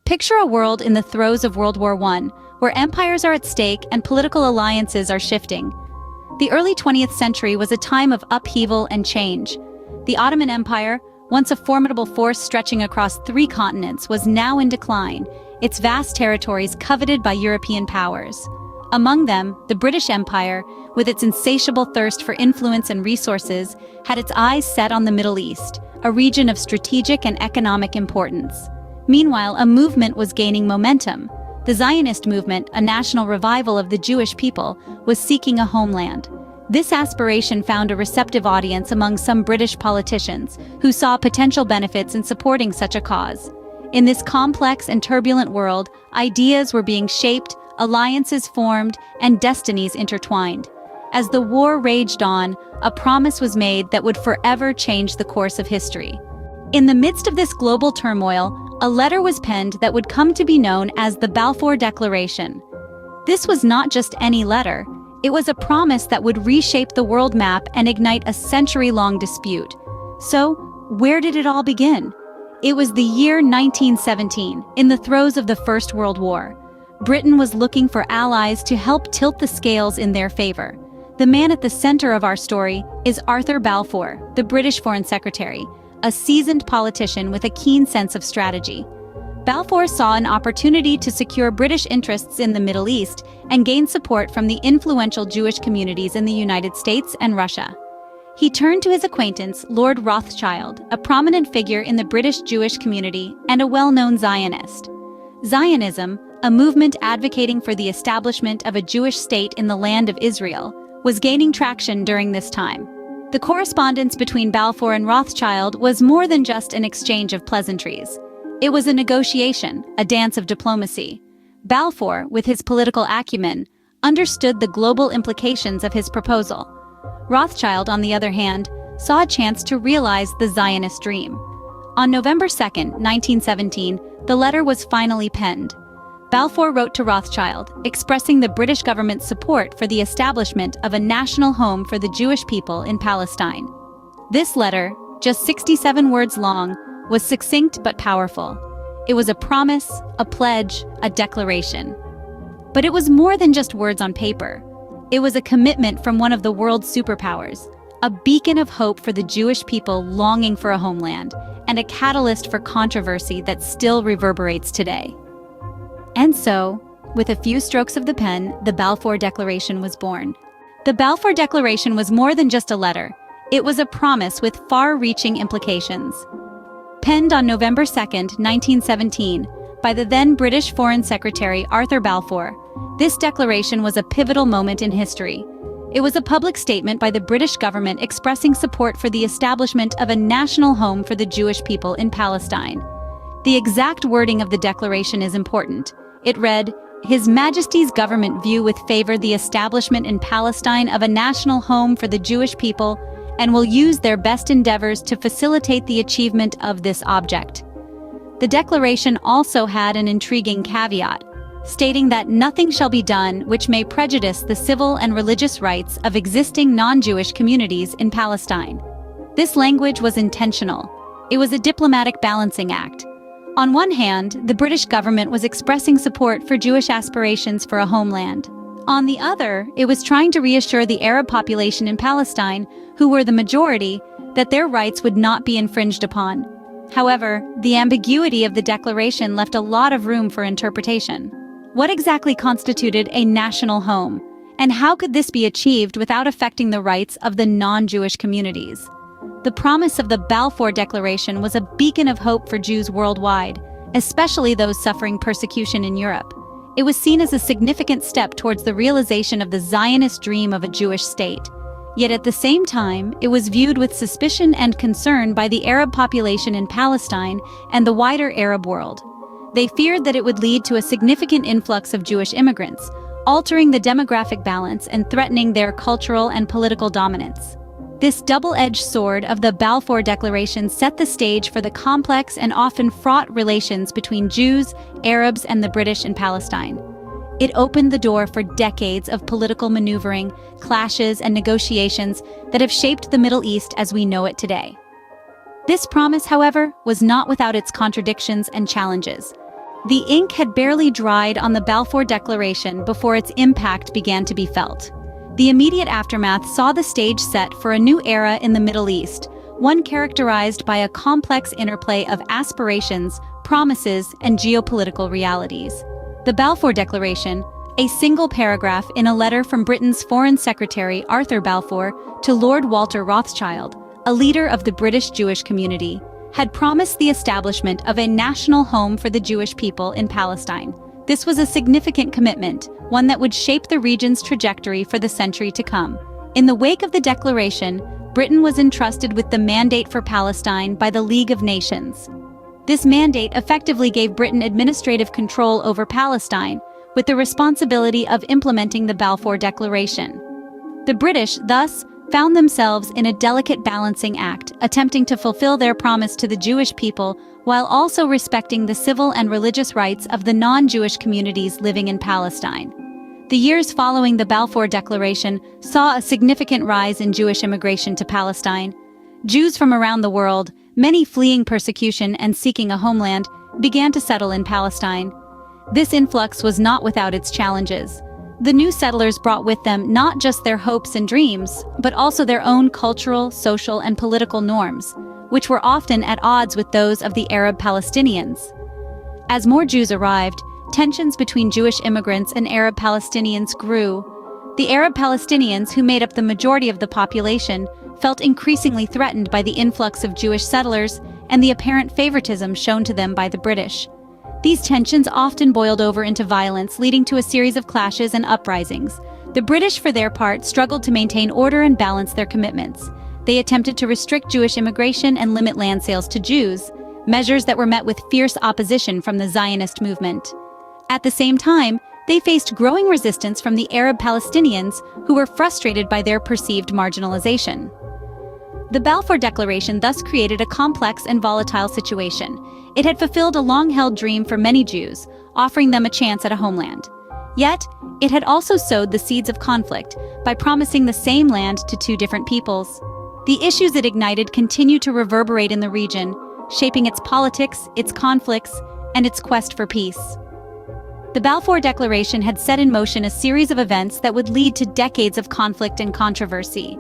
Picture a world in the throes of World War I, where empires are at stake and political alliances are shifting. The early 20th century was a time of upheaval and change. The Ottoman Empire, once a formidable force stretching across 3 continents, was now in decline, its vast territories coveted by European powers. Among them, the British Empire, with its insatiable thirst for influence and resources, had its eyes set on the Middle East, a region of strategic and economic importance. Meanwhile, a movement was gaining momentum. The Zionist movement, a national revival of the Jewish people, was seeking a homeland. This aspiration found a receptive audience among some British politicians, who saw potential benefits in supporting such a cause. In this complex and turbulent world, ideas were being shaped, alliances formed, and destinies intertwined. As the war raged on, a promise was made that would forever change the course of history. In the midst of this global turmoil, a letter was penned that would come to be known as the Balfour Declaration. This was not just any letter. It was a promise that would reshape the world map and ignite a century-long dispute. So, where did it all begin? It was the year 1917, in the throes of the First World War. Britain was looking for allies to help tilt the scales in their favor. The man at the center of our story is Arthur Balfour, the British Foreign Secretary, a seasoned politician with a keen sense of strategy. Balfour saw an opportunity to secure British interests in the Middle East and gain support from the influential Jewish communities in the United States and Russia. He turned to his acquaintance, Lord Rothschild, a prominent figure in the British Jewish community and a well-known Zionist. Zionism, a movement advocating for the establishment of a Jewish state in the land of Israel, was gaining traction during this time. The correspondence between Balfour and Rothschild was more than just an exchange of pleasantries. It was a negotiation, a dance of diplomacy. Balfour, with his political acumen, understood the global implications of his proposal. Rothschild, on the other hand, saw a chance to realize the Zionist dream. On November 2, 1917, the letter was finally penned. Balfour wrote to Rothschild, expressing the British government's support for the establishment of a national home for the Jewish people in Palestine. This letter, just 67 words long, was succinct but powerful. It was a promise, a pledge, a declaration. But it was more than just words on paper. It was a commitment from one of the world's superpowers, a beacon of hope for the Jewish people longing for a homeland, and a catalyst for controversy that still reverberates today. And so, with a few strokes of the pen, the Balfour Declaration was born. The Balfour Declaration was more than just a letter. It was a promise with far-reaching implications. Penned on November 2, 1917, by the then British Foreign Secretary Arthur Balfour, this declaration was a pivotal moment in history. It was a public statement by the British government expressing support for the establishment of a national home for the Jewish people in Palestine. The exact wording of the declaration is important. It read, "His Majesty's government view with favor the establishment in Palestine of a national home for the Jewish people and will use their best endeavors to facilitate the achievement of this object." The declaration also had an intriguing caveat, stating that nothing shall be done which may prejudice the civil and religious rights of existing non-Jewish communities in Palestine. This language was intentional. It was a diplomatic balancing act. On one hand, the British government was expressing support for Jewish aspirations for a homeland. On the other, it was trying to reassure the Arab population in Palestine, who were the majority, that their rights would not be infringed upon. However, the ambiguity of the declaration left a lot of room for interpretation. What exactly constituted a national home? And how could this be achieved without affecting the rights of the non-Jewish communities? The promise of the Balfour Declaration was a beacon of hope for Jews worldwide, especially those suffering persecution in Europe. It was seen as a significant step towards the realization of the Zionist dream of a Jewish state. Yet at the same time, it was viewed with suspicion and concern by the Arab population in Palestine and the wider Arab world. They feared that it would lead to a significant influx of Jewish immigrants, altering the demographic balance and threatening their cultural and political dominance. This double-edged sword of the Balfour Declaration set the stage for the complex and often fraught relations between Jews, Arabs, and the British in Palestine. It opened the door for decades of political maneuvering, clashes, and negotiations that have shaped the Middle East as we know it today. This promise, however, was not without its contradictions and challenges. The ink had barely dried on the Balfour Declaration before its impact began to be felt. The immediate aftermath saw the stage set for a new era in the Middle East, one characterized by a complex interplay of aspirations, promises, and geopolitical realities. The Balfour Declaration, a single paragraph in a letter from Britain's Foreign Secretary Arthur Balfour to Lord Walter Rothschild, a leader of the British Jewish community, had promised the establishment of a national home for the Jewish people in Palestine. This was a significant commitment, one that would shape the region's trajectory for the century to come. In the wake of the declaration, Britain was entrusted with the mandate for Palestine by the League of Nations. This mandate effectively gave Britain administrative control over Palestine, with the responsibility of implementing the Balfour Declaration. The British, thus, found themselves in a delicate balancing act, attempting to fulfill their promise to the Jewish people while also respecting the civil and religious rights of the non-Jewish communities living in Palestine. The years following the Balfour Declaration saw a significant rise in Jewish immigration to Palestine. Jews from around the world, many fleeing persecution and seeking a homeland, began to settle in Palestine. This influx was not without its challenges. The new settlers brought with them not just their hopes and dreams, but also their own cultural, social, and political norms, which were often at odds with those of the Arab Palestinians. As more Jews arrived, tensions between Jewish immigrants and Arab Palestinians grew. The Arab Palestinians, who made up the majority of the population, felt increasingly threatened by the influx of Jewish settlers and the apparent favoritism shown to them by the British. These tensions often boiled over into violence, leading to a series of clashes and uprisings. The British, for their part, struggled to maintain order and balance their commitments. They attempted to restrict Jewish immigration and limit land sales to Jews, measures that were met with fierce opposition from the Zionist movement. At the same time, they faced growing resistance from the Arab Palestinians, who were frustrated by their perceived marginalization. The Balfour Declaration thus created a complex and volatile situation. It had fulfilled a long-held dream for many Jews, offering them a chance at a homeland. Yet, it had also sowed the seeds of conflict by promising the same land to two different peoples. The issues it ignited continue to reverberate in the region, shaping its politics, its conflicts, and its quest for peace. The Balfour Declaration had set in motion a series of events that would lead to decades of conflict and controversy.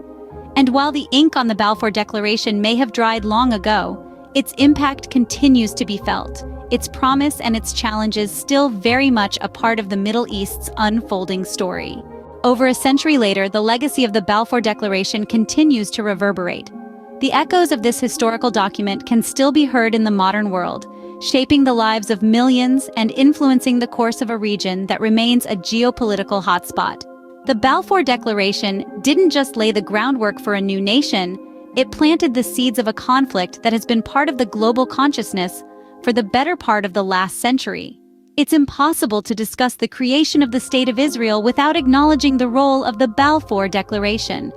And while the ink on the Balfour Declaration may have dried long ago, its impact continues to be felt, its promise and its challenges still very much a part of the Middle East's unfolding story. Over a century later, the legacy of the Balfour Declaration continues to reverberate. The echoes of this historical document can still be heard in the modern world, shaping the lives of millions and influencing the course of a region that remains a geopolitical hotspot. The Balfour Declaration didn't just lay the groundwork for a new nation, it planted the seeds of a conflict that has been part of the global consciousness for the better part of the last century. It's impossible to discuss the creation of the State of Israel without acknowledging the role of the Balfour Declaration.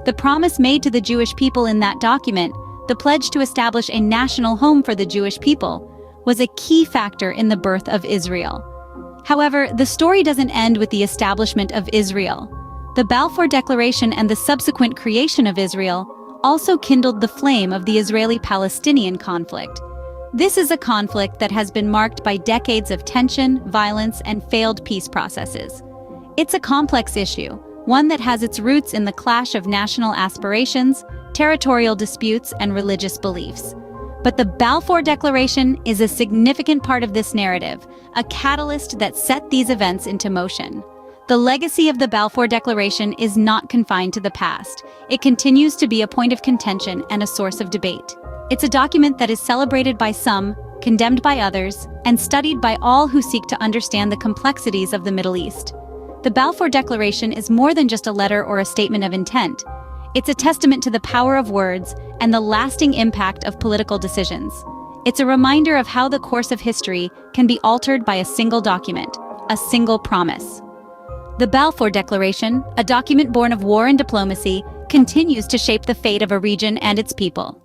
The promise made to the Jewish people in that document, the pledge to establish a national home for the Jewish people, was a key factor in the birth of Israel. However, the story doesn't end with the establishment of Israel. The Balfour Declaration and the subsequent creation of Israel also kindled the flame of the Israeli-Palestinian conflict. This is a conflict that has been marked by decades of tension, violence, and failed peace processes. It's a complex issue, one that has its roots in the clash of national aspirations, territorial disputes, and religious beliefs. But the Balfour Declaration is a significant part of this narrative, a catalyst that set these events into motion. The legacy of the Balfour Declaration is not confined to the past. It continues to be a point of contention and a source of debate. It's a document that is celebrated by some, condemned by others, and studied by all who seek to understand the complexities of the Middle East. The Balfour Declaration is more than just a letter or a statement of intent. It's a testament to the power of words and the lasting impact of political decisions. It's a reminder of how the course of history can be altered by a single document, a single promise. The Balfour Declaration, a document born of war and diplomacy, continues to shape the fate of a region and its people.